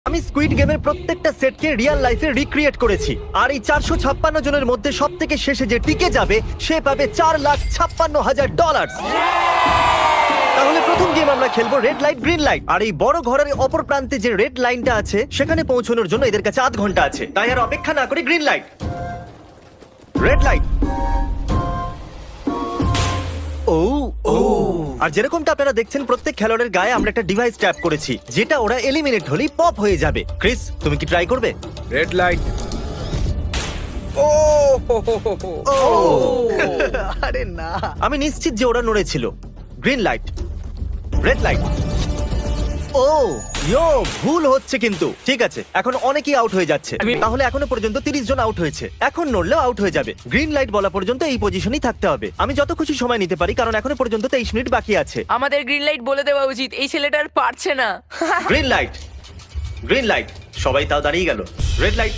আমি স্কুইড গেমের প্রত্যেকটা সেটকে রিয়েল লাইফে রিক্রিয়েট করেছি আর এই 456 জনের মধ্যে সব থেকে শেষে যে টিকে যাবে সে পাবে $4,56,000। তাহলে প্রথম গেম আমরা খেলবো রেড লাইট গ্রিন লাইট। আর এই বড় ঘরের অপর প্রান্তে যে রেড লাইনটা আছে সেখানে পৌঁছানোর জন্য এদের কাছে 8 ঘন্টা আছে। তাই আর অপেক্ষা না করে গ্রিন লাইট, রেড লাইট। ও ও আর যেরকমটা আপনারা দেখছেন প্রত্যেক খেলোয়াড়ের গায়ে আমরা একটা ডিভাইস ট্যাপ করেছি যেটা ওরা এলিমিনেট হলেই পপ হয়ে যাবে। ক্রিস, তুমি কি ট্রাই করবে? Red light. ও ও আরে না, আমি নিশ্চিত যে ওরা নড়েছিল। Green light, red light. ও ইয়ো, ভুল হচ্ছে কিন্তু। ঠিক আছে, এখন অনেকেই আউট হয়ে যাচ্ছে। তাহলে এখনো পর্যন্ত 30 জন আউট হয়েছে। এখন নড়লেও আউট হয়ে যাবে। গ্রিন লাইট বলা পর্যন্ত এই পজিশনেই থাকতে হবে। আমি যত খুশি সময় নিতে পারি কারণ এখনো পর্যন্ত 23 মিনিট বাকি আছে। আমাদের গ্রিন লাইট বলে দেওয়া উচিত, এই ছেলেটা আর পারছে না। Green light, green light. সবাই তাও দাঁড়িয়ে গেল। Red light.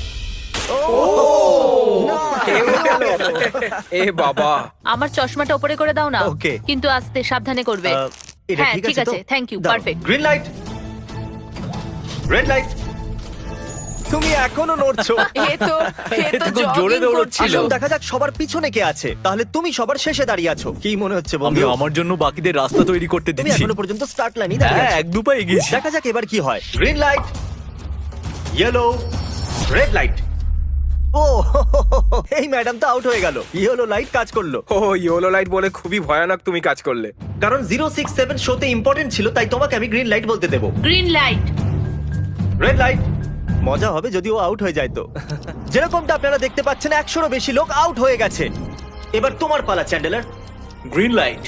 এ বাবা, আমার চশমাটা উপরে করে দাও না। Okay. কিন্তু আস্তে সাবধানে করবে। এটা হ্যাঁ, ঠিক ঠিক আছে তো? আছে, thank you, দাও। perfect. Green light, red light. তুমি এখনো নড়ছো। এ তো খুব জোরে jogging দৌড়চ্ছিল। করছিল। আসুন দেখা যাক সবার পিছনে কে আছে। তাহলে তুমি সবার শেষে দাঁড়িয়ে আছো। কি মনে হচ্ছে আমি বন্ধু? আমার জন্য বাকিদের রাস্তা তৈরি করতে তুমি দিচ্ছি। এখনো পর্যন্ত স্টার্ট লাইনই দাঁড়িয়ে হ্যাঁ, আছো। এক দু পা এগিয়েছি। দেখা যাক এবার কি হয়। Green light, yellow, red light. ও এই ম্যাডাম তো আউট হয়ে গেল। ইয়েলো লাইট কাজ করলো ও ইয়েলো লাইট বলে খুবই ভয়ানক তুমি কাজ করলে। কারণ 067 শোতে ইম্পর্টেন্ট ছিল, তাই তোমাকে আমি গ্রিন লাইট বলতে দেবো। Green light. Red light. মজা হবে যদি ও আউট হয়ে যায় তো। যেরকমটা আপনারা দেখতে পাচ্ছেন 100রও বেশি লোক আউট হয়ে গেছে। এবার তোমার পালা Chandler. Green light,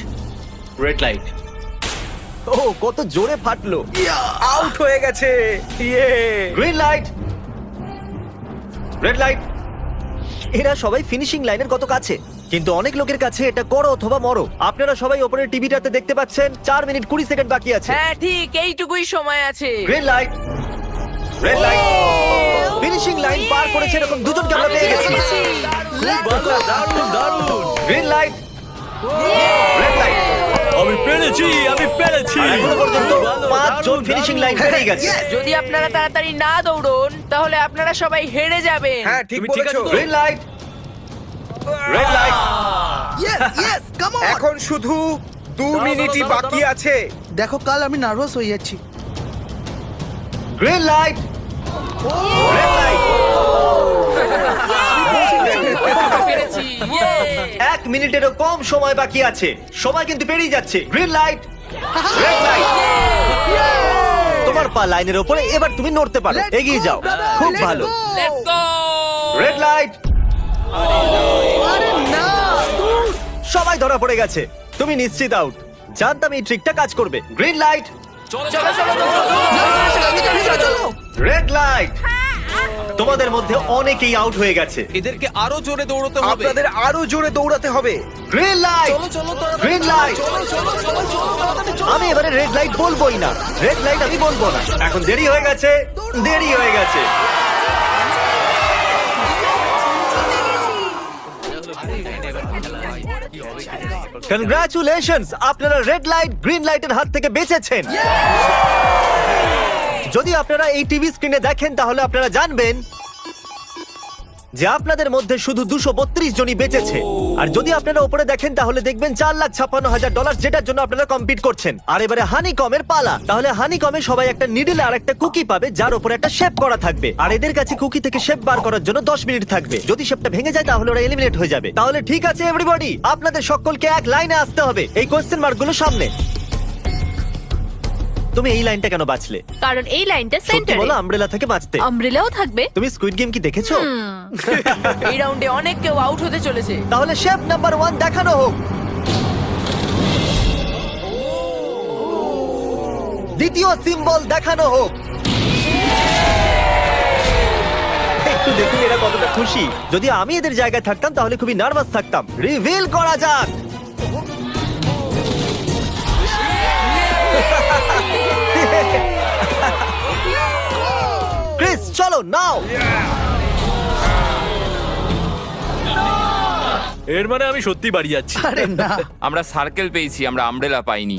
red light. ও কত জোরে ফাটলো। আউট হয়ে গেছে। ইয়ে। Green light, red light. এরা সবাই ফিনিশিং লাইনের কত কাছে, কিন্তু অনেক লোকের কাছে এটা করো অথবা মরো। আপনারা সবাই ওপরের টিভিটাতে দেখতে পাচ্ছেন 4 মিনিট 20 সেকেন্ড বাকি আছে। হ্যাঁ ঠিক, এইটুকুই সময় আছে। Green light, red light. Finishing line পার করেছে এরকম দুজনকে আমরা পেয়ে গেছি। দারুণ দারুণ। Green light, red light. আমি পেরেছি, আমি পেরেছি। আর এখনো পর্যন্ত 5 জন ফিনিশিং লাইন পেরিয়ে গেছে। যদি আপনারা তাড়াতাড়ি না দৌড়ন তাহলে আপনারা সবাই হেরে যাবেন। হ্যাঁ ঠিক তুমি ঠিক বলেছো। আছো তো? Green light, red light. এখন শুধু 2 মিনিটই বাকি আছে। দেখো কাল আমি নার্ভাস হয়ে যাচ্ছি। Green light, red light. পেরেছি। Yay! 1 মিনিটেরও কম সময় বাকি আছে। সময় কিন্তু পেরিয়ে যাচ্ছে। Green light, red light. তোমার পা লাইনের উপরে, এবার তুমি নড়তে পারো। এগিয়ে যাও, খুব ভালো। Let's go! Red light. আরে না, সবাই ধরা পড়ে গেছে। তুমি নিশ্চিত আউট। জানতাম এই ট্রিকটা কাজ করবে। গ্রিন লাইট, চলো চলো চলো। চলো। Red light. তোমাদের মধ্যে অনেকেই আউট হয়ে গেছে। এদেরকে আরো জোরে দৌড়তে হবে। আপনাদের আরো জোরে দৌড়াতে হবে। Green light, green light. আমি এবারে রেড লাইট বলবোই না। রেড লাইট আমি বলবো না। এখন দেরি হয়ে গেছে, দেরি হয়ে গেছে। কনগ্রাচুলেশনস, আপনারা রেড লাইট গ্রিন লাইটের হাত থেকে বেঁচেছেন। যদি আপনারা এই টিভি স্ক্রিনে দেখেন তাহলে আপনারা জানবেন যে আপনাদের মধ্যে শুধু 232 জনই বেঁচেছে। আর যদি আপনারা উপরে দেখেন তাহলে দেখবেন $4,56,000, যেটার জন্য আপনারা কম্পিট করছেন। আর এবারে হানিকমের পালা। তাহলে হানিকমে সবাই একটা নিডল আর একটা কুকি পাবে যার উপরে একটা শেপ করা থাকবে। আর এদের কাছে কুকি থেকে শেপ বার করার জন্য 10 মিনিট থাকবে। যদি শেপটা ভেঙে যায় তাহলে ওরা এলিমিনেট হয়ে যাবে। তাহলে ঠিক আছে এভরিবডি, আপনাদের সকলকে এক লাইনে আসতে হবে এই কোশ্চেন মার্কগুলো সামনে। তুমি এই লাইনটা কেন বাঁচলে? কারণ এই লাইনটা সত্যি সেন্টারে। বলো, আমব্রেলা থেকে বাঁচতে। আমব্রেলাও থাকবে। তুমি স্কুইড গেম কি দেখেছো? এই রাউন্ডে অনেক কেউ আউট হতে চলেছে। তাহলে শেপ নাম্বার 1 দেখানো হোক। দ্বিতীয় সিম্বল দেখানো হোক। একটু দেখুন এরা কতটা খুশি। যদি আমি এদের জায়গায় থাকতাম তাহলে খুবই নার্ভাস থাকতাম। রিভিল করা যাক। ক্রিস চলো নাও। এর মানে আমি সত্যি বাড়ি যাচ্ছি। আরে না, আমরা সার্কেল পেয়েছি, আমরা আমব্রেলা পাইনি।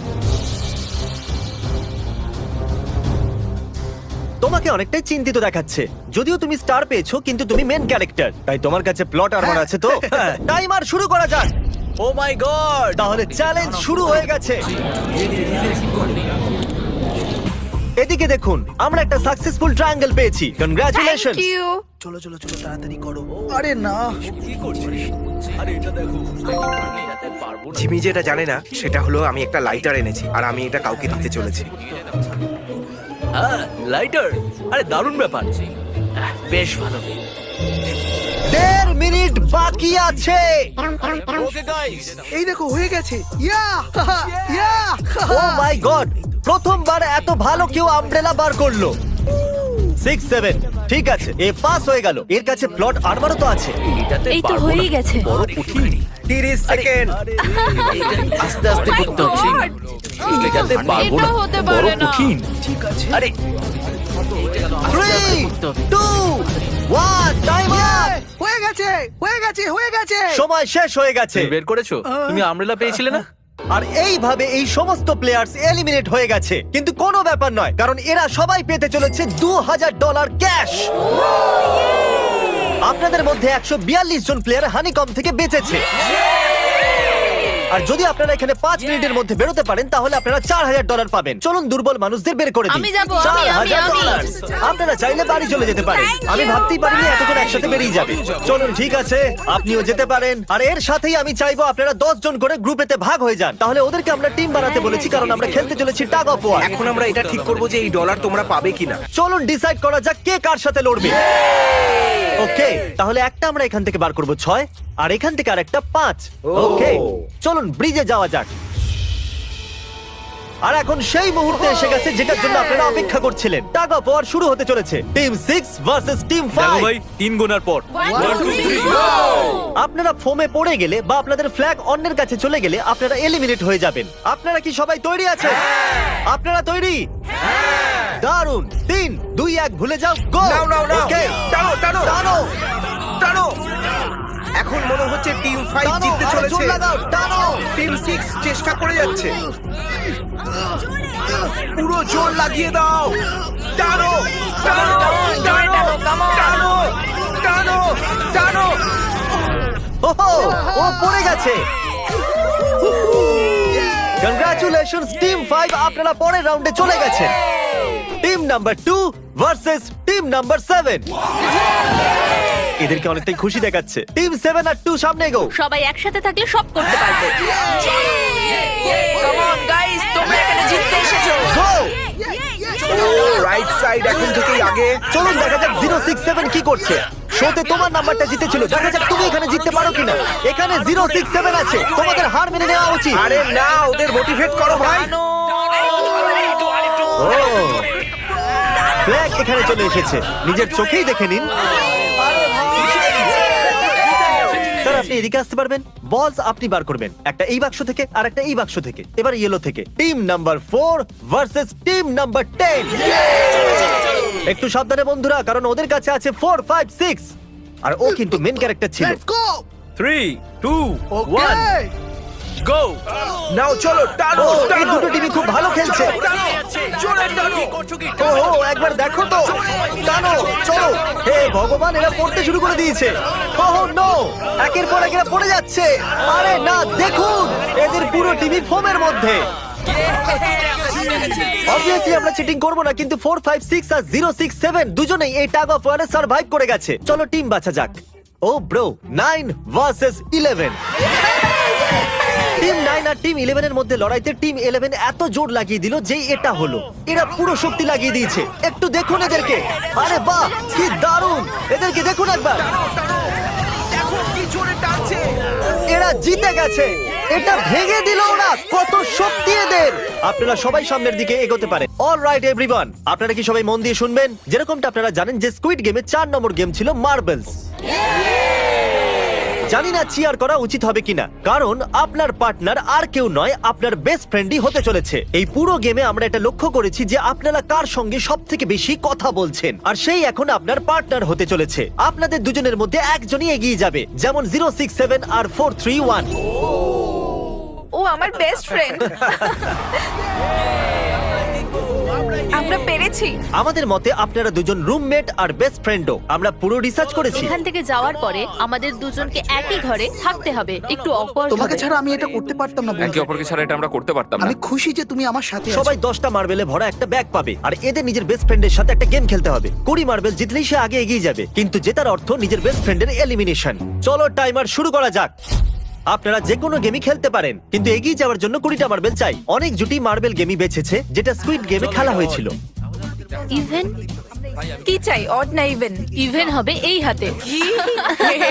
তোমার তোমাকে অনেকটাই চিন্তিত দেখাচ্ছে। যদিও তুমি স্টার পেয়েছো কিন্তু তুমি মেন ক্যারেক্টার, তাই তোমার কাছে প্লট আর্মার আছে তো। টাইমার শুরু করা যাক। ও মাই গড! তাহলে চ্যালেঞ্জ শুরু হয়ে গেছে। এদিকে দেখুন, আমরা একটা সাকসেসফুল ট্রায়াঙ্গেল পেয়েছি। কনগ্রাচুলেশন। Thank you. চলো চলো চলো তাড়াতাড়ি করো। আরে না, কি করছিস? আরে এটা দেখো। জিমি যেটা জানে না সেটা হলো আমি একটা লাইটার এনেছি আর আমি এটা কাউকে দিতে চলেছি। হ্যাঁ, লাইটার। আরে দারুণ ব্যাপার। বেশ ভালো। 1.5 মিনিট বাকি আছে। Okay guys. এই দেখো হয়ে গেছে। ইয়া ইয়া ও মাই গড, প্রথমবার এত ভালো কেউ আমব্রেলা বার করলো। 6, 7 ঠিক আছে, এ পাস হয়ে গেল। এর কাছে প্লট আর্মারও তো আছে। এটাতে এই তো পারবো হয়েই না। গেছে। বড় কঠিন। 30 সেকেন্ড। আস্তে আস্তে করতে হচ্ছে। এটাতে পারবো এটা না। হতে বড় পারে না। কঠিন। ঠিক আছে। আরে 3, 2, 1 টাইমার। হয়ে গেছে হয়ে গেছে হয়ে গেছে। সময় শেষ হয়ে গেছে। তুমি বের করেছো? তুমি আমব্রেলা পেয়েছিলে না? আর এইভাবে এই সমস্ত প্লেয়ার্স এলিমিনেট হয়ে গেছে। কিন্তু কোনো ব্যাপার নয়, কারণ এরা সবাই পেতে চলেছে $2000 ক্যাশ। আপনাদের মধ্যে 142 জন প্লেয়ার হানিকম থেকে বেঁচেছে। আর যদি আপনারা এখানে 5 মিনিটের মধ্যে বেরোতে পারেন তাহলে আপনারা $4000 পাবেন। চলুন দুর্বল মানুষদের বের করে দিই। আমি যাবো, আমি। $4000। আপনারা চাইলে বাড়ি চলে যেতে পারেন। আমি ভাবতেই পারিনি এতজন একসাথে বেরিয়ে যাবে। চলুন ঠিক আছে, আপনিও যেতে পারেন। আর এর সাথেই আমি চাইবো আপনারা 10 জন করে গ্রুপেতে ভাগ হয়ে যান। তাহলে ওদেরকে আমরা টিম বানাতে বলেছি, কারণ আমরা খেলতে চলেছি টাগ অফ ওয়ার। এখন আমরা এটা ঠিক করব যে এই ডলার তোমরা পাবে কিনা। চলুন ডিসাইড করা যাক কে কার সাথে লড়বে। ওকে, তাহলে একটা আমরা এখান থেকে বার করব 6, আর এখান থেকে আরেকটা 5। ওকে, চলুন ব্রিজে যাওয়া যাক। আর এখন সেই মুহূর্তে এসে গেছে যেটার জন্য আপনারা অপেক্ষা করছিলেন। টাগ অফ ওয়ার শুরু হতে চলেছে। টিম 6 ভার্সেস টিম দেখো 5। ভাই, 3 গোনার পর। 1 2 3 আপনারা ফোমে পড়ে গেলে বা আপনাদের ফ্ল্যাগ অন্যের কাছে চলে গেলে আপনারা এলিমিনেট হয়ে যাবেন। আপনারা কি সবাই তৈরি আছেন? আপনারা তৈরি? দারুন। 3, 2, 1 ভুলে যাও। গো। নাও নাও নাও। ওকে, টানো টানো টানো টানো। এখন মনে হচ্ছে টিম 5 টানো, জিততে আরো চলেছে। জোর লাগাও, টানো। টিম 6 চেষ্টা করে যাচ্ছে। পুরো জোর লাগিয়ে দাও। টানো টানো টানো টানো টানো টানো। ওহো, ও পড়ে গেছে। কংগ্রাচুলেশনস টিম 5, আপনারা পরের রাউন্ডে চলে গেছেন। Team number 2 versus team number 7। এদেরকে অনেকটাই খুশি দেখাচ্ছে। টিম 7 আর 2 সামনে এগো। সবাই একসাথে থাকলে সব করতে পারবো। কাম অন গাইস, তোমরা এখানে জিততে এসেছো। গো। ও রাইট সাইড এখন থেকেই আগে। চলুন দেখা যাক 067 কি করছে। শোতে তোমার নাম্বারটা জিতেছিল, দেখা যাক তুমি এখানে জিততে পারো কিনা। এখানে 067 আছে, তোমাদের হার মেনে নেওয়া উচিত। আরে না, ওদের মোটিভেট করো ভাই। ফ্ল্যাগ এখানে চলে এসেছে, নিজের চোখেই দেখে নিন। স্যার আপনি এদিকে আসতে পারবেন? বলস আপনি বার করবেন, একটা এই বাক্স থেকে আর একটা এই বাক্স থেকে। এবার ইয়েলো থেকে। Team number 4 versus team number 10। একটু সাবধানে বন্ধুরা, কারণ ওদের কাছে আছে 4, 5, 6 আর ও কিন্তু মেন ক্যারেক্টার ছিল। Let's go. 3 2 ওকে 1 গো। নাও চলো টানো ও, এই টানো। দুটো টিমই খুব ভালো খেলছে। টানো, জোরে টানো। ও একবার দেখো তো, টানো, চলো। হে ভগবান, এরা পড়তে শুরু করে দিয়েছে। ওহ নো, একের পর এক এরা পড়ে যাচ্ছে। আরে না, দেখুন এদের পুরো টিমই ফোমের মধ্যে। অবভিয়াসলি আমরা চিটিং করব না, কিন্তু 4, 5, 6 আর 067 দুজনেই এই টাগ অফ ওয়ারে সার্ভাইভ করে গেছে। চলো টিম বাছা যাক। ও ব্রো, 9 ভার্সেস 11। টিম 9 আর টিম 11 এর মধ্যে লড়াইতে টিম 11 এত জোর লাগিয়ে দিল যে এটা হলো। এরা পুরো শক্তি লাগিয়ে দিয়েছে। একটু দেখুন এদেরকে। আরে বাহ, কি দারুণ! এদেরকে দেখুন একবার। দেখো কি জোরে টানছে। এরা জিতে গেছে। এটা ভেঙে দিল ওরা। কত শক্তি এদের! আপনারা সবাই সামনের দিকে এগোতে পারেন। অলরাইট এভরিওয়ান, আপনারা কি সবাই মন দিয়ে শুনবেন? যেরকমটা আপনারা জানেন যে স্কুইড গেমে 4 নম্বর গেম ছিল মার্বেলস। জানি না চিয়ার করা উচিত হবে কিনা, কারণ আপনার পার্টনার আর কেউ নয়, আপনার বেস্ট ফ্রেন্ডই হতে চলেছে। এই পুরো গেমে আমরা এটা লক্ষ্য করেছি যে আপনারা কার সঙ্গে সব থেকে বেশি কথা বলছেন, আর সেই এখন আপনার পার্টনার হতে চলেছে। আপনাদের দুজনের মধ্যে একজনই এগিয়ে যাবে, যেমন 067 আর 431। ও আমার বেস্ট ফ্রেন্ড। আমরা পেরেছি। আমাদের মতে আপনারা দুজন রুমমেট আর বেস্ট ফ্রেন্ডও। আমরা পুরো রিসার্চ করেছি। এখান থেকে যাওয়ার পরে আমাদের দুজনকে একই ঘরে থাকতে হবে, একটু অকওয়ার্ড তোমাকে হবে। ছাড়া আমি এটা করতে পারতাম না বন্ধু। একে অপরকে ছাড়া এটা আমরা করতে পারতাম না। আমি খুশি যে তুমি আমার সাথে আছো। সবাই 10টা মার্বেলে ভরা একটা ব্যাগ পাবে আর এদের নিজের বেস্ট ফ্রেন্ডের সাথে একটা গেম খেলতে হবে। 20 মার্বেল জিতলেই সে আগে এগিয়ে যাবে, কিন্তু জেতার অর্থ নিজের বেস্ট ফ্রেন্ডের এলিমিনেশন। চলো টাইমার শুরু করা যাক। আপনারা যে কোনো গেমই খেলতে পারেন, কিন্তু এগিয়ে যাওয়ার জন্য 20টা মার্বেল চাই। অনেক জুটি মার্বেল গেমই বেছেছে যেটা স্কুইড গেমে খেলা হয়েছিল। ইভেন কি চাই, অড না ইভেন? ইভেন হবে এই হাতে।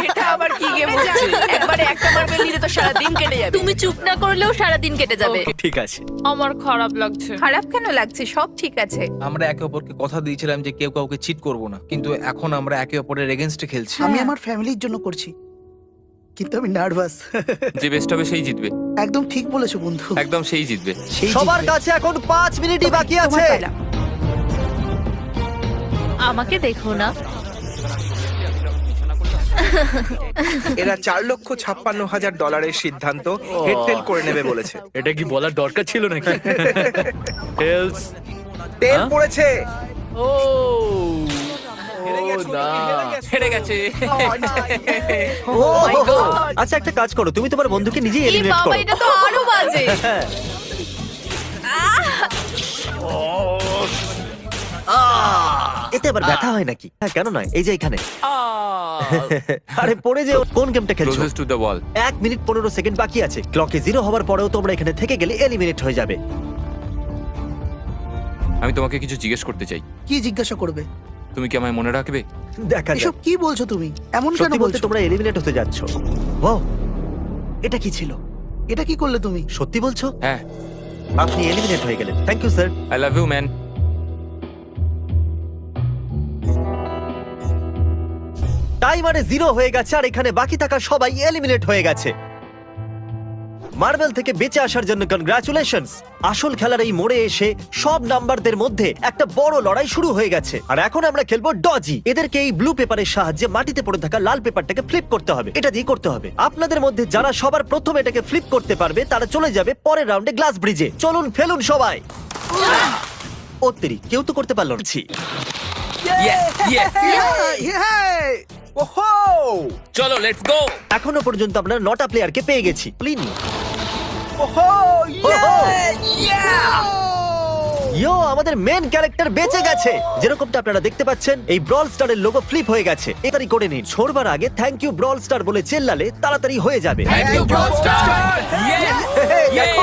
এটা আবার কি গেম হচ্ছে? একবারে একটা মার্বেল নিলে তো সারা দিন কেটে যাবে। তুমি চুপ না করলেও সারা দিন কেটে যাবে। ঠিক আছে, আমার খারাপ লাগছে। খারাপ কেন লাগছে? সব ঠিক আছে। আমরা একে অপরকে কথা দিয়েছিলাম যে কেউ কাউকে চিট করব না, কিন্তু এখন আমরা একে অপরের এগেইনস্টে খেলছি। আমি আমার ফ্যামিলির জন্য করছি, কিন্তু আমি নার্ভাস। যে বেস্ট হবে সেই জিতবে। একদম ঠিক বলেছো বন্ধু। একদম সেই জিতবে। সবার কাছে এখন 5 মিনিটই বাকি আছে। তোমার পালা। আমাকে দেখো না। এরা 4,56,000 ডলারের সিদ্ধান্ত হেডটেল করে নেবে বলেছে। এটা কি বলার দরকার ছিল নাকি? হেলস তেল পড়েছে। ও না, হেরে গেছে। আচ্ছা একটা কাজ করো, তুমি তোমার বন্ধুকে নিজেই এই এলিমিনেট বাবা, করো। এটা তো আরো বাজে। হ্যাঁ। এতে আবার ব্যথা হয় নাকি? হ্যাঁ কেন নয়, এই যে এখানে। আরে পড়ে যে কোন গেমটা খেলছো? Closest to the wall. 1 minute 15 second বাকি আছে। ক্লকে 0 হওয়ার পরেও তোমরা এখানে থেকে গেলে এলিমিনেট হয়ে যাবে। আমি তোমাকে কিছু জিজ্ঞেস করতে চাই। কি জিজ্ঞাসা করবে? তুমি কি আমায় মনে রাখবে? দেখা যাক। এসব কি বলছো তুমি? এমন কেন সত্যি বলতে বলছো? তোমরা এলিমিনেট হতে যাচ্ছ। ওয়াও, এটা কি ছিল? এটা কি করলে তুমি? সত্যি বলছো? হ্যাঁ, আপনি এলিমিনেট হয়ে গেলেন। Thank you sir. I love you man. টাইমারে 0 হয়ে গেছে আর এখানে বাকি থাকা সবাই এলিমিনেট হয়ে গেছে। মার্বেল থেকে বেঁচে আসার জন্য কনগ্রাচুলেশনস। আসল খেলার এই মোড়ে এসে সব নাম্বারদের মধ্যে একটা বড় লড়াই শুরু হয়ে গেছে। আর এখন আমরা খেলবো ডজি। এদেরকে এই ব্লু পেপারের সাহায্যে মাটিতে পড়ে থাকা লাল পেপারটাকে ফ্লিপ করতে হবে। এটা দিয়ে করতে হবে। আপনাদের মধ্যে যারা সবার প্রথম এটাকে ফ্লিপ করতে পারবে তারা চলে যাবে পরের রাউন্ডে গ্লাস ব্রিজে। চলুন ফেলুন সবাই। ওত্তেরি, কেউ তো করতে পারলো না। ছি। ওহো! চলো লেটস গো। এখনো পর্যন্ত আমরা 9টা প্লেয়ারকে পেয়ে গেছি। প্লিনি, ওহো! ইয়ো, আমাদের মেন ক্যারেক্টার বেঁচে গেছে। যেরকমটা আপনারা দেখতে পাচ্ছেন, এই ব্রল স্টারের লোগো ফ্লিপ হয়ে গেছে। এটাই করে নিন। ছোড়বার আগে থ্যাংক ইউ ব্রল স্টার বলে চেল্লালে তাড়াতাড়ি হয়ে যাবে। Thank you Brawl Star.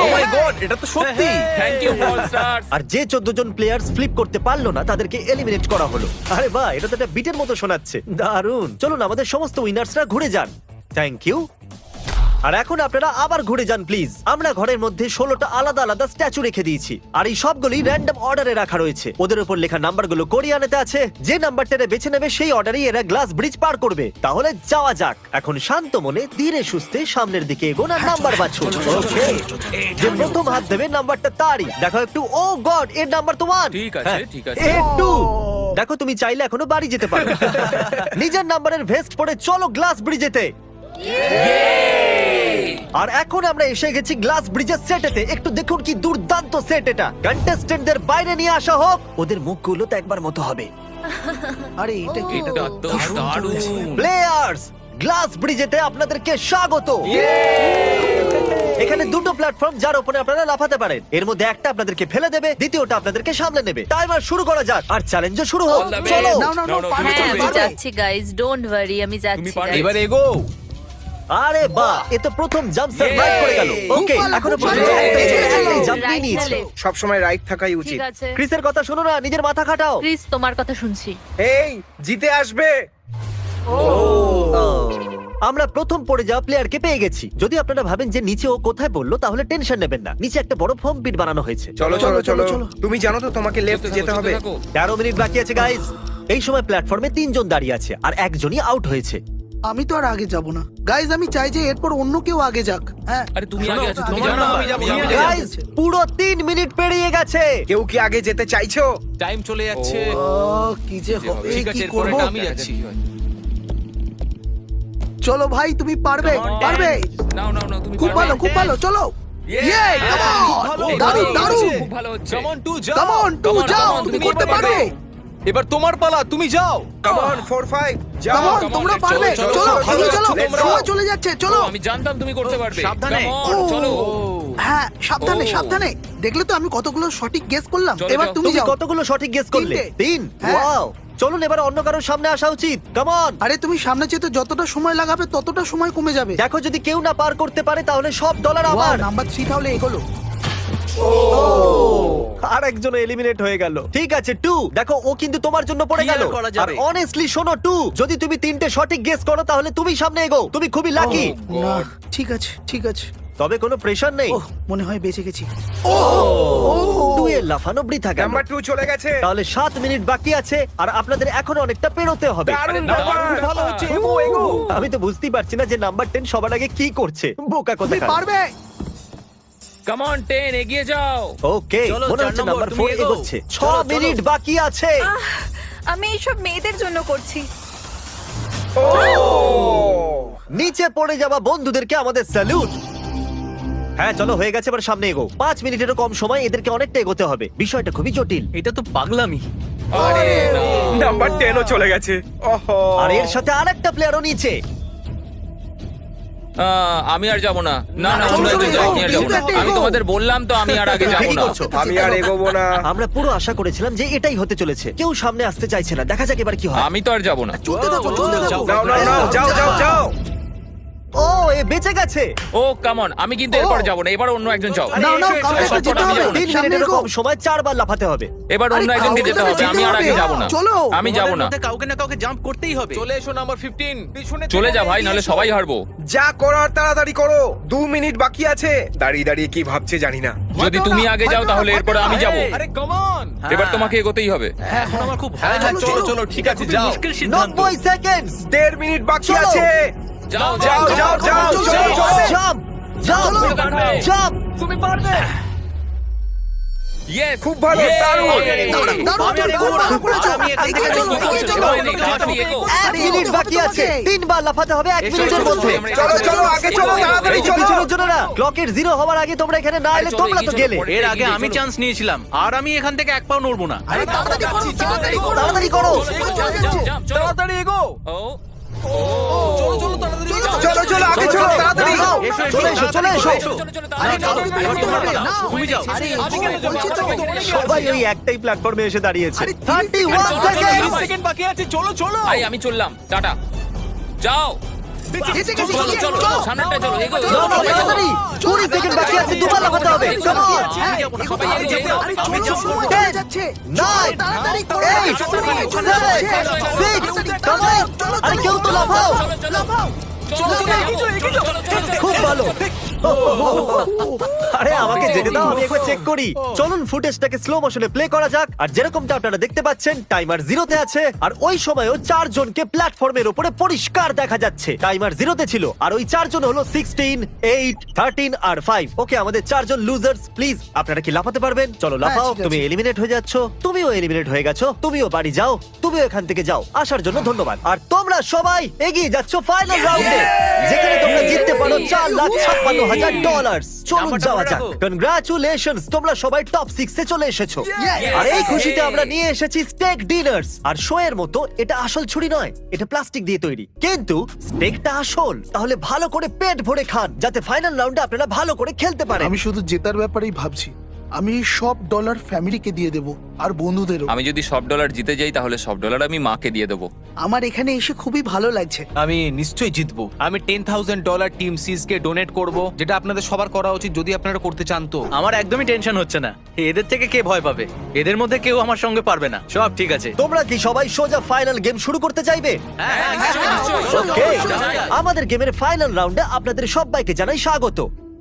Oh my god, এটা তো সত্যি। Thank you Brawl Star. আর যে 14 জন প্লেয়ার্স ফ্লিপ করতে পারলো না তাদেরকে এলিমিনেট করা হলো। আরে বাহ, এটা তো একটা বিটের মতো শোনাচ্ছে। দারুণ। চলুন আমাদের সমস্ত উইনার্সরা ঘুরে যান। Thank you. আর এখন আপনারা আবার ঘুরে যান প্লিজ। আমরা ঘরের মধ্যে 16টা আলাদা আলাদা স্ট্যাচু রেখে দিয়েছি আর এই সবগুলি র্যান্ডম অর্ডারে রাখা রয়েছে। ওদের উপর লেখা নাম্বারগুলো কোরিয়ানেতে আছে। যে নাম্বারটা বেছে নেবে সেই অর্ডারেই এরা গ্লাস ব্রিজ পার করবে। তাহলে যাওয়া যাক। এখন শান্ত মনে ধীরে সুস্থে সামনের দিকে এগোন আর নাম্বার বাছুন। ওকে, যে প্রথম হাত দেবে নাম্বারটা তারই। দেখো একটু, ও গড, এর নাম্বার তো 1। ঠিক আছে, ঠিক আছে। একটু দেখো, তুমি চাইলে এখনো বাড়ি যেতে পারো। নিজের নাম্বারের ভেস্ট পরে চলো গ্লাস ব্রিজেতে। আর এখন আমরা এসে গেছি গ্লাস ব্রিজের সেটেতে। একটু দেখুন কি দুর্দান্ত সেট এটা। কন্টেস্টেন্টদের বাইরে নিয়ে আসা হোক। ওদের মুখগুলো তো একবার মতো হবে। আরে এটা কি? এটা তো দারুণ। প্লেয়ার্স, গ্লাস ব্রিজেতে আপনাদেরকে স্বাগত। এখানে দুটো প্ল্যাটফর্ম যার উপরে আপনারা লাফাতে পারেন। এর মধ্যে একটা আপনাদেরকে ফেলে দেবে, দ্বিতীয়টা আপনাদেরকে সামলে নেবে। টাইমার শুরু করা যাক আর চ্যালেঞ্জও শুরু হোক। All the চলো। best. নাও, নাও, নাও, No, no, পারবে, হ্যাঁ, তুমি আমি পারবে। যাচ্ছি গাইস, ডোন্ট ওয়ারি, আমি তুমি যাচ্ছি। পারবে। guys। এবার এগো। আরে বাহ, এ তো প্রথম জাম্প সার্ভাইভ করে গেল। ওকে, ভালো, এখনো খুব পর্যন্ত ভালো। একটাই জাম্প নিয়ে Right নিয়েছে। না left? সবসময় রাইট থাকাই উচিত। ঠিক আছে। ক্রিসের কথা শোনো না, নিজের মাথা খাটাও। ক্রিস, তোমার কথা শুনছি। এই জিতে আসবে। আমরা প্রথম পড়ে যাওয়া প্লেয়ারকে পেয়ে গেছি। যদি আপনারা ভাবেন যে নিচে ও কোথায় বললো তাহলে টেনশন নেবেন না। নিচে একটা বড় ফর্ম পিট বানানো হয়েছে। চলো চলো চলো চলো। তুমি জানো তো তোমাকে লেফট যেতে হবে। 13 মিনিট বাকি আছে গাইস। এই সময় প্ল্যাটফর্মে 3 জন দাঁড়িয়ে আছে আর একজনই আউট হয়েছে। আমি তো আর আগে যাব না গাইজ। আমি চাই যে এরপর অন্য কেউ আগে যাক। হ্যাঁ, আরে তুমি আগে আছো, তুমি তোমার জানো নাম আমি যাবো, আমি যাবো। গাইস, পুরো 3 মিনিট পেরিয়ে গেছে। কেউ কি আগে যেতে চাইছো? টাইম চলে যাচ্ছে। কি যে হবে, ঠিক আছে, কি এরপরে করব? আমি যাচ্ছি। চলো ভাই, তুমি পারবে, পারবে। নাও নাও নাও, তুমি খুব পারবে। ভালো, খুব ভালো, চলো। ইয়ে কাম অন দারুণ দারুণ খুব ভালো হচ্ছে কাম অন টু যাও কাম অন টু Come on, যাও come on, তুমি তুমি করতে পারবে। পারবে এবার তোমার পালা, তুমি যাও। কাম অন 4-5 যাও কাম অন come on, তোমরা let's পারবে চলো, চলো চলো, চলো চলো, চলো let's go. সময় চলে যাচ্ছে চলো আমি জানতাম তুমি করতে পারবে সাবধানে। Come on, চলো হ্যাঁ সাবধানে ও। সাবধানে দেখলে তো আমি কতগুলো সঠিক গেস করলাম চলো, এবার যাও। তুমি তুমি যাও কতগুলো সঠিক গেস করলে? তিনটে। 3। হ্যাঁ। ওয়াও, চলুন এবার অন্য কারোর সামনে আসা উচিত। Come on. আরে তুমি সামনে যেতে যতটা সময় লাগাবে ততটা সময় কমে যাবে দেখো যদি কেউ না পার করতে পারে তাহলে সব ডলার আমার। নাম্বার 3 তাহলে এগোলো আর একজন এলিমিনেট হয়ে গেল। ঠিক আছে 2, দেখো ও কিন্তু তোমার জন্য পড়ে কি আর গেল। করা আর যাবে? অনেস্টলি শোনো 2, যদি তুমি 3টে সঠিক গেস করো তাহলে তুমি সামনে এগো। তুমি খুবই লাকি। না ঠিক আছে ঠিক আছে তবে কোনো প্রেশার নেই। ওহ মনে হয় বেঁচে গেছি 2 এর লাফানো বৃথা গেল। নাম্বার 2 চলে গেছে তাহলে 7 মিনিট বাকি আছে আর আপনাদের এখনো অনেকটা পেরোতে হবে। দারুণ দারুণ, ব্যাপার। ভালো হচ্ছে, এগো এগো আমি তো বুঝতেই পারছি না যে নাম্বার 10 সবার আগে কি করছে। বোকা তুমি কথা। পারবে কাম অন 10 এগিয়ে যাও ওকে, চলো, মনে 4 হচ্ছে নম্বর, নাম্বার তুমি 4 এগোও। এগোচ্ছে। চলো, 6 মিনিট বাকি আছে। আমি এইসব মেয়েদের জন্য করছি নিচে পড়ে যাওয়া বন্ধুদেরকে আমাদের স্যালুট। হ্যাঁ চলো হয়ে গেছে, এবার সামনে এগো। 5 মিনিটেরও কম সময়, এদেরকে অনেকটা এগোতে হবে। বিষয়টা খুবই জটিল। এটা তো পাগলামি। আরে না নাম্বার 10 ও চলে গেছে ওহো আর এর সাথে আরেকটা প্লেয়ারও নিচে। আমি আর যাব না না না চলো, অন্য একজন চলো, যাও, আমি আর যাবো না। কিন্তু একটা আমি এগো। তোমাদের বললাম তো আমি আর আগে যাব ঠিকই না করছো। আমি আর এগোবো না আমরা পুরো আশা করেছিলাম যে এটাই হতে চলেছে। কেউ সামনে আসতে চাইছে না। দেখা যাক এবার কি হয়। আমি তো আর যাব না চলতে থাকো চলতে থাকো নাও নাও নাও যাও যাও যাও ও এ বেঁচে গেছে। ও কাম অন, আমি কিন্তু এরপর যাব না, এবার অন্য একজন যাও নাও নাও কাউকে তো যেতে হবে 3 সামনে মিনিটেরও এগো কম সময় 4 বার লাফাতে হবে। এবার অন্য আরে একজনকে কাউকে যেতে তো হবে, আমি আর যেতে আগে হবে। যাব না চলো। আমি যাব তোমাদের না মধ্যে কাউকে না কাউকে জাম্প করতেই হবে। চলে এসো নাম্বার 15 পিছনে চলে যা ভাই, নাহলে সবাই হারবো। যা করার তাড়াতাড়ি করো 2 মিনিট বাকি আছে দাঁড়িয়ে দাঁড়িয়ে কি ভাবছে জানি না যদি তুমি আগে যাও তাহলে এরপরে আমি যাব। আরে কাম অন। এবার তোমাকে এগোতেই হবে। এখন আমার খুব ভয় হ্যাঁ, লাগছে। চলো, চলো ঠিক আছে খুবই যাও। মুশকিল সিদ্ধান্ত। 90 সেকেন্ড। 1.5 মিনিট বাকি চলো। আছে যাও যাও যাও যাও চলো চলো জাম্প জাম্প চলো। জাম্প। তুমি পারবে। ইয়েস খুব ভালো, দারুণ। দারুণ দারুণ আমি আর তুমি এগোবো খুব না। ভালো করেছো আমি এখান থেকে এগিয়ে চলো এগোবো। এগিয়ে চলো চলো, এগো, তাড়াতাড়ি এগো। 1 মিনিট বাকি আছে। 3 বার লাফাতে হবে 1 মিনিটের মধ্যে। চলো চলো আগে চলো তাড়াতাড়ি চলো পিছনের জন্য না, ক্লকের 0 হওয়ার আগে তোমরা এখানে না এলে চলো, তোমরা তো এগিয়ে চলো, গেলে। পরে। এর আগে আমি চান্স নিয়েছিলাম আর আমি এখান থেকে এক পাও নড়বো না। আরে তাড়াতাড়ি করো তাড়াতাড়ি করো তাড়াতাড়ি করো। সময় চলে যাচ্ছে তাড়াতাড়ি এগো। ও চলো চলো তাড়াতাড়ি যাও। চলো চলো আগে চলো তাড়াতাড়ি যাও, চলে এসো চলে এসো। আরে চলো এবার তোমার পালা। না, তুমি যাও। আরে বলছি তো সবাই ওই একটাই প্ল্যাটফর্মে এসে দাঁড়িয়েছে। আরে 31 সেকেন্ড। 30 সেকেন্ড বাকি আছে, চলো চলো। ভাই আমি চললাম, টাটা। যাও বেঁচে গেছি চলো চলো চলো সামনেটা চলো, এগো না, না, তাড়াতাড়ি। 20 সেকেন্ড বাকি আছে, 2 বার লাফাতে হবে। Come on. হ্যাঁ, যাবো না, এগোতে সবাই হবে। এগিয়ে যাও। আরে আমি চলো, যাবো। সময় চলে যাচ্ছে। 9, তাড়াতাড়ি করো। 8, তাড়াতাড়ি চলে 7, যাচ্ছে। 6, come on. আরে কেউ তো লাফাও। লাফাও। খুব ভালো। আরে আমাকে যেতে দাও, আমি একবার চেক করি। চলুন ফুটেজটাকে স্লো মোশনে প্লে করা যাক। আর যেরকমটা আপনারা দেখতে পাচ্ছেন টাইমার 0-তে আছে আর ওই সময়ও 4 জনকে প্ল্যাটফর্মের উপরে পরিষ্কার দেখা যাচ্ছে। টাইমার 0-তে ছিল আর ওই 4 জন হলো 16, 8, 13 আর 5। ওকে, আমাদের 4 জন লুজার্স। প্লিজ আপনারা কি লাফাতে পারবেন? চলো লাফাও। ঠিক আছে। তুমি এলিমিনেট হয়ে যাচ্ছ, তুমিও এলিমিনেট হয়ে গেছো, তুমিও বাড়ি যাও, তুমিও এখান থেকে যাও। আসার জন্য ধন্যবাদ। আর তোমরা সবাই এগিয়ে যাচ্ছ ফাইনাল রাউন্ডে, যেখানে তোমরা জিততে পারো $4,56,000। চলুন নাম্বারটা যাওয়া মনে যাক। রাখো। কনগ্রাচুলেশনস, তোমরা সবাই টপ 6 এ চলে এসেছো। Yes! আর এই খুশিতে আমরা নিয়ে এসেছি স্টেক ডিনার্স। আর শো এর মতো এটা আসল ছুরি নয়, এটা প্লাস্টিক দিয়ে তৈরি, কিন্তু স্টেকটা আসল। তাহলে ভালো করে পেট ভরে খান, যাতে ফাইনাল রাউন্ডে আপনারা ভালো করে খেলতে পারেন। আমি শুধু জেতার ব্যাপারেই ভাবছি। আমি এই সব ডলার ফ্যামিলিকে দিয়ে দেব আর বন্ধুদেরও। আমি যদি সব ডলার জিতে যাই তাহলে সব ডলার আমি মাকে দিয়ে দেবো। আমার এখানে এসে খুবই ভালো লাগছে। আমি নিশ্চয়ই জিতবো। আমি $10,000 টিম সিজ কে ডোনেট করব, যেটা আপনাদের সবার করা উচিত যদি আপনারা করতে চান তো। আমার একদমই টেনশন হচ্ছে না। এদের থেকে কে ভয় পাবে? এদের মধ্যে কেউ আমার সঙ্গে পারবে না। সব ঠিক আছে। তোমরা কি সবাই সোজা ফাইনাল গেম শুরু করতে চাইবে? ওকে, আমাদের গেমের ফাইনাল রাউন্ডে আপনাদের সবাইকে জানাই স্বাগত।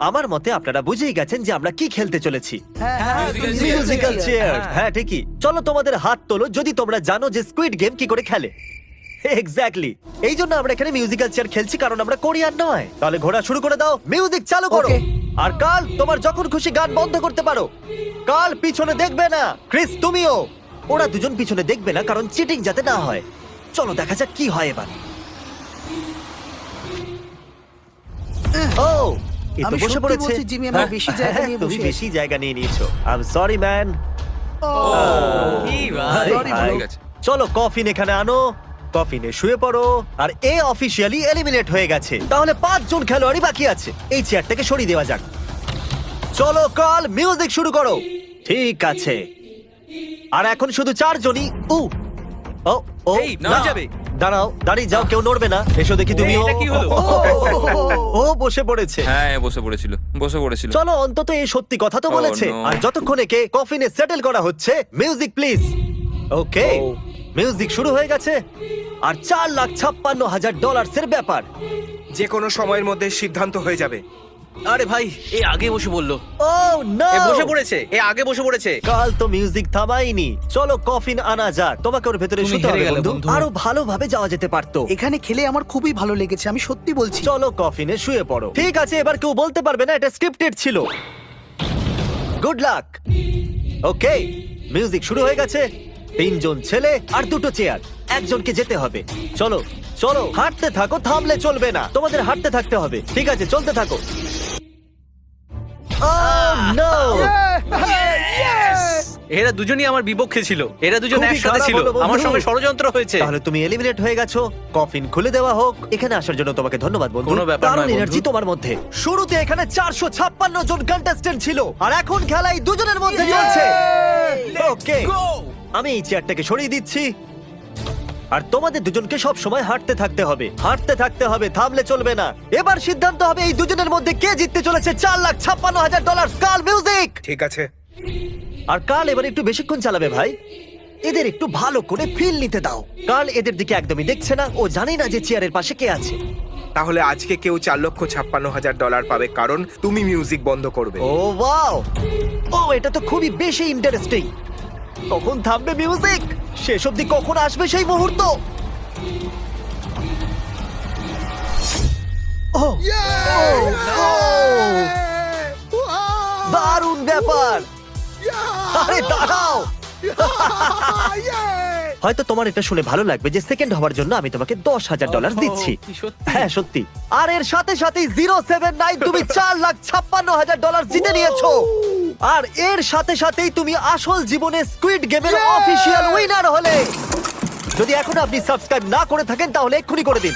আমার মতে আপনারা বুঝেই গেছেন যে আমরা কি খেলতে চলেছি। Musical chair. হ্যাঁ ঠিকই। চলো তোমাদের হাত তোলো যদি তোমরা জানো যে স্কুইড গেম কি করে খেলে। এক্স্যাক্টলি, এই জন্য আমরা এখানে মিউজিক্যাল চেয়ার খেলছি, কারণ আমরা কোরিয়ান নয়। তাহলে ঘোরা শুরু করে দাও, মিউজিক চালু করো। Okay. আর কাল তোমার যখন খুশি গান বন্ধ করতে পারো। কাল পিছনে দেখবে না। ক্রিস তুমিও। ওরা দুজন পিছনে দেখবে না, কারণ চিটিং যাতে না হয়। চলো দেখা যাক কি হয় এবার। ও এ তো আমি বসে সত্যি পড়েছে বলছি, জিমি, আমরা বেশি জায়গা নিয়ে তুমি বসে বেশি জায়গা নিয়ে নিয়েছো। I am sorry man. কি ভাই? Sorry, bro. ঠিক আছে। চলো কফিন এখানে আনো, কফিনে শুয়ে পড়ো। আর এ অফিসিয়ালি এলিমিনেট হয়ে গেছে। তাহলে 5 জন খেলোয়াড়ই বাকি আছে। এই চেয়ারটাকে সরিয়ে দেওয়া যাক। চলো কাল মিউজিক শুরু করো। ঠিক আছে, আর এখন শুধু 4 জনই। ও ও এই, না, নড়ে যাবে। দাঁড়াও, দাঁড়িয়ে যাও, কেউ নড়বে না। এসো দেখি তুমিও। এটা কি হলো? ও বসে পড়েছে। হ্যাঁ বসে পড়েছিল চলো অন্তত এই সত্যি কথা তো Oh, বলেছে। no. আর যতক্ষণ একে কফিনে সেটেল করা হচ্ছে, মিউজিক প্লিজ। ওকে, মিউজিক শুরু হয়ে গেছে। আর $4,56,000 ব্যাপার। যে কোনো সময়ের মধ্যে সিদ্ধান্ত হয়ে যাবে। আরে ভাই, এ আগে বসে বললো। ও নো, এ বসে পড়েছে, এ আগে বসে পড়েছে। কাল তো মিউজিক থামাইনি। চলো কফিন আনা যাক। তোমাকে ওর ভেতরে তুমি শুতে হেরে হবে গেলে, বন্ধু। বন্ধু। আরো ভালোভাবে যাওয়া যেতে পারতো। এখানে খেলে আমার খুবই ভালো লেগেছে, আমি সত্যি বলছি। চলো কফিনে শুয়ে পড়ো। ঠিক আছে, এবার কেউ বলতে পারবে না এটা স্ক্রিপ্টেড ছিল। Good luck. ওকে, মিউজিক শুরু হয়ে গেছে। 3 জন ছেলে আর 2টো চেয়ার। একজনকে যেতে হবে। চলো চলো, হাঁটতে থাকো, থামলে চলবে না। তোমাদের হাঁটতে থাকতে হবে। ঠিক আছে, চলতে থাকো। Oh, no! এরা দুজনই আমার বিপক্ষে ছিল, এরা দুজন খুবই একসাথে খারাপ ছিল, হলো, বন্ধু। আমার সঙ্গে ষড়যন্ত্র হয়েছে। তাহলে তুমি এলিমিনেট হয়ে গেছো। কফিন খুলে দেওয়া হোক। এখানে আসার জন্য তোমাকে ধন্যবাদ বন্ধু। কোনো ব্যাপার দারুণ নয়, বন্ধু। এনার্জি তোমার মধ্যে। শুরুতে এখানে 456 জন কন্টেস্ট্যান্ট ছিল, আর এখন খেলাই দুজনের মধ্যে চলছে। ওকে, আমি এই চেয়ারটাকে সরিয়ে দিচ্ছি। আর তোমাদের দুজনকে সব সময় হাঁটতে থাকতে হবে, হাঁটতে থাকতে হবে, থামলে চলবে না। এবার সিদ্ধান্ত হবে এই দুজনের মধ্যে কে জিততে চলেছে $4,56,000। কাল মিউজিক। ঠিক আছে। আর কাল এবার একটু বেশিক্ষণ চালাবে ভাই। এদের একটু ভালো করে ফিল নিতে দাও। কাল এদের দিকে একদমই দেখছে না, ও জানে না যে চেয়ারের পাশে কে আছে। তাহলে আজকে কেউ $4,56,000 পাবে, কারণ তুমি মিউজিক বন্ধ করবে। ও ওয়াও, ও এটা তো খুবই বেশি ইন্টারেস্টিং। কখন থামবে মিউজিক? শেষ অবধি কখন আসবে সেই মুহূর্ত? ও ও, দারুণ ব্যাপার। আরে দাঁড়াও, হয়তো তোমার এটা শুনে ভালো লাগবে যে সেকেন্ড হওয়ার জন্য আমি তোমাকে $10,000 দিচ্ছি। কি সত্যি? হ্যাঁ সত্যি। আর এর সাথে সাথেই 079 তুমি $4,56,000 জিতে নিয়েছো। আর এর সাথে সাথেই তুমি আসল জীবনে স্কুইড গেমের অফিসিয়াল উইনার হলে। যদি এখন আপনি সাবস্ক্রাইব না করে থাকেন তাহলে এক্ষুনি করে দিন।